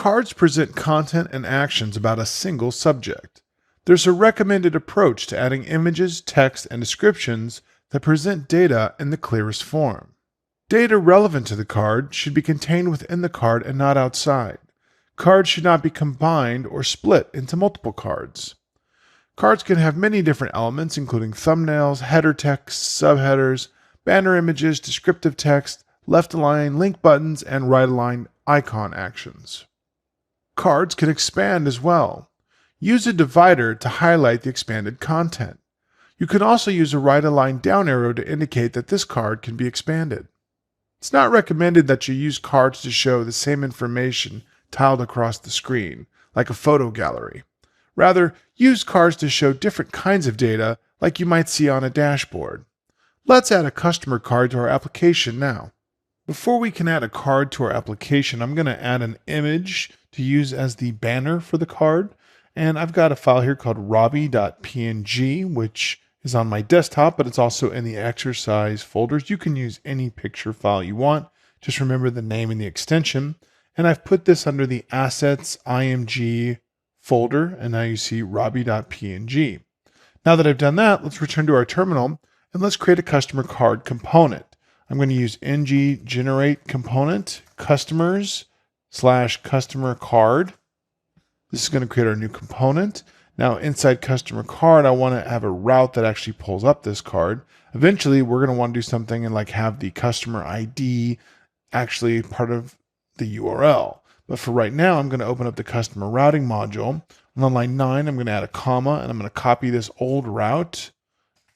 Cards present content and actions about a single subject. There's a recommended approach to adding images, text, and descriptions that present data in the clearest form. Data relevant to the card should be contained within the card and not outside. Cards should not be combined or split into multiple cards. Cards can have many different elements, including thumbnails, header text, subheaders, banner images, descriptive text, left align, link buttons, and right align icon actions. Cards can expand as well. Use a divider to highlight the expanded content. You can also use a right align down arrow to indicate that this card can be expanded. It's not recommended that you use cards to show the same information tiled across the screen, like a photo gallery. Rather, use cards to show different kinds of data like you might see on a dashboard. Let's add a customer card to our application now. Before we can add a card to our application, I'm going to add an image to use as the banner for the card. And I've got a file here called robbie.png, which is on my desktop, but it's also in the exercise folders. You can use any picture file you want. Just remember the name and the extension. And I've put this under the assets img folder, and now you see robbie.png. Now that I've done that, let's return to our terminal and let's create a customer card component. I'm going to use ng generate component customers/customer card. This is going to create our new component. Now inside customer card, I want to have a route that actually pulls up this card. Eventually, we're going to want to do something and like have the customer ID actually part of the URL. But for right now, I'm going to open up the customer routing module. And on line 9, I'm going to add a comma, and I'm going to copy this old route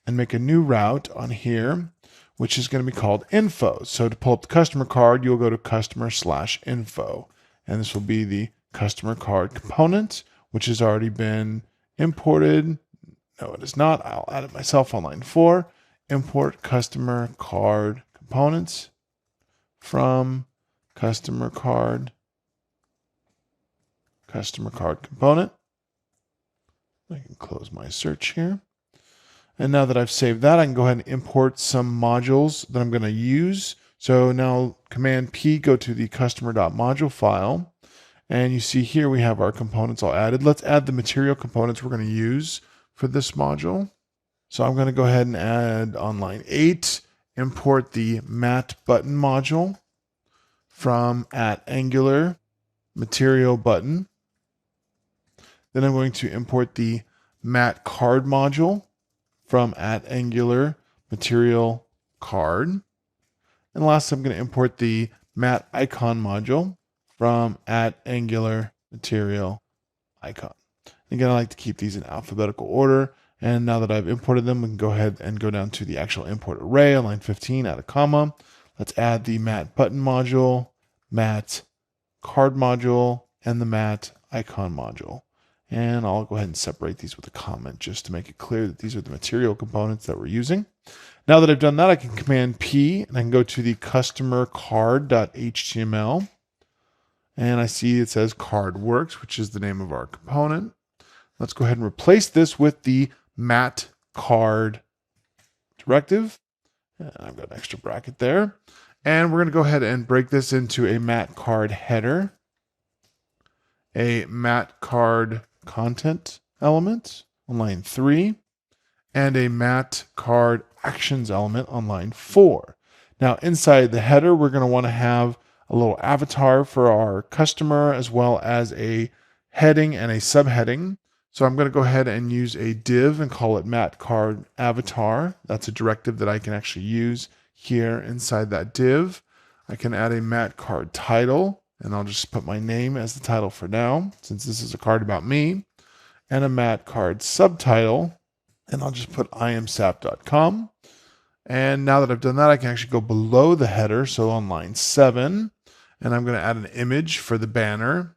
and make a new route on here, which is going to be called info. So to pull up the customer card, you'll go to customer/info. And this will be the customer card component, which has already been imported. No, it is not. I'll add it myself on line 4. Import customer card components from customer card component. I can close my search here. And now that I've saved that, I can go ahead and import some modules that I'm going to use. So now Command P, go to the customer.module file. And you see here we have our components all added. Let's add the material components we're going to use for this module. So I'm going to go ahead and add on line 8, import the matte button module from @Angular material button. Then I'm going to import the matte card module from @Angular material card. And last, I'm going to import the matte icon module from @Angular material icon. Again, I like to keep these in alphabetical order. And now that I've imported them, we can go ahead and go down to the actual import array on line 15, add a comma. Let's add the matte button module, matte card module, and the matte icon module. And I'll go ahead and separate these with a comment just to make it clear that these are the material components that we're using. Now that I've done that, I can Command P and I can go to the customer card.html. And I see it says card works, which is the name of our component. Let's go ahead and replace this with the matte card directive. And I've got an extra bracket there. And we're going to go ahead and break this into a matte card header, a matte card content element on line 3, and a matte card actions element on line 4. Now inside the header, we're going to want to have a little avatar for our customer as well as a heading and a subheading. So I'm going to go ahead and use a div and call it matte card avatar. That's a directive that I can actually use here inside that div. I can add a matte card title, and I'll just put my name as the title for now, since this is a card about me, and a matte card subtitle, and I'll just put iamsap.com. And now that I've done that, I can actually go below the header, so on line 7, and I'm going to add an image for the banner,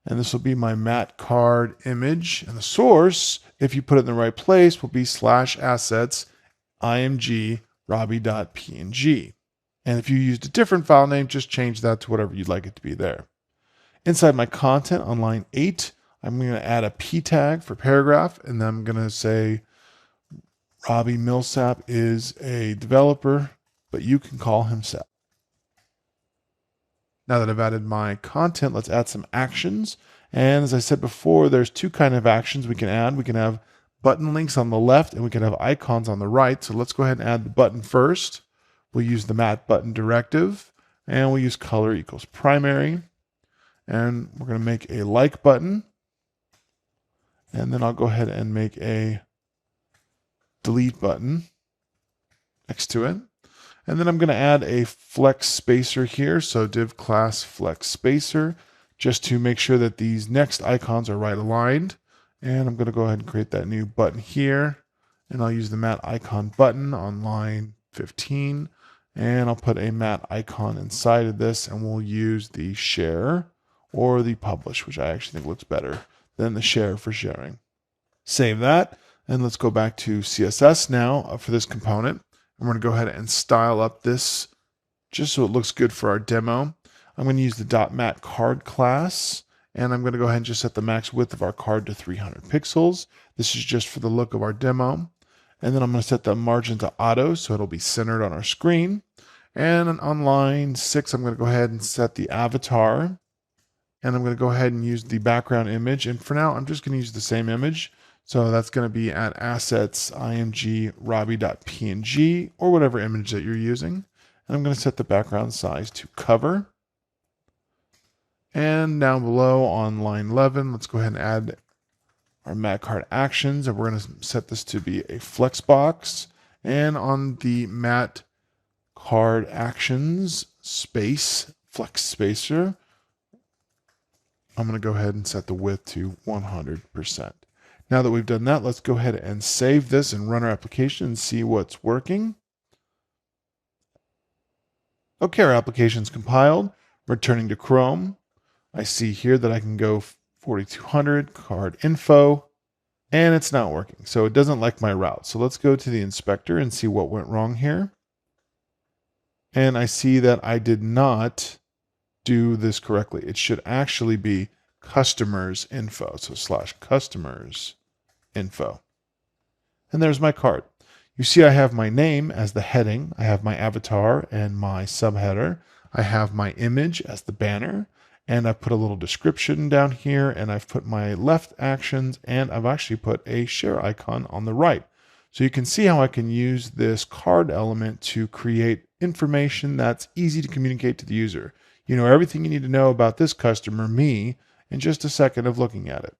and this will be my matte card image, and the source, if you put it in the right place, will be /assets img robbie.png. And if you used a different file name, just change that to whatever you'd like it to be there. Inside my content on line 8, I'm going to add a p tag for paragraph, and then I'm going to say Robbie Millsap is a developer, but you can call him Sap. Now that I've added my content, let's add some actions. And as I said before, there's two kind of actions we can add. We can have button links on the left and we can have icons on the right. So let's go ahead and add the button first. We'll use the mat button directive and we'll use color equals primary. And we're going to make a like button. And then I'll go ahead and make a delete button next to it. And then I'm going to add a flex spacer here. So div class flex spacer, just to make sure that these next icons are right aligned. And I'm going to go ahead and create that new button here. And I'll use the mat icon button on line 15. And I'll put a mat icon inside of this, and we'll use the share or the publish, which I actually think looks better than the share for sharing. Save that. And let's go back to CSS now for this component. I'm going to go ahead and style up this just so it looks good for our demo. I'm going to use the .mat card class, and I'm going to go ahead and just set the max width of our card to 300 pixels. This is just for the look of our demo. And then I'm going to set the margin to auto so it'll be centered on our screen. And on line 6, I'm going to go ahead and set the avatar. And I'm going to go ahead and use the background image. And for now, I'm just going to use the same image. So that's going to be at assets img robbie.png or whatever image that you're using. And I'm going to set the background size to cover. And down below on line 11, let's go ahead and add our mat card actions. And we're going to set this to be a flex box. And on the mat card actions space flex spacer, I'm going to go ahead and set the width to 100%. Now that we've done that, let's go ahead and save this and run our application and see what's working. Okay, our application's compiled. Returning to Chrome, I see here that I can go 4200 card info, and it's not working. So it doesn't like my route. So let's go to the inspector and see what went wrong here. And I see that I did not do this correctly. It should actually be customers info. So / customers info. And there's my card. You see I have my name as the heading. I have my avatar and my subheader. I have my image as the banner. And I've put a little description down here. And I've put my left actions. And I've actually put a share icon on the right. So you can see how I can use this card element to create information that's easy to communicate to the user. You know everything you need to know about this customer, me, in just a second of looking at it.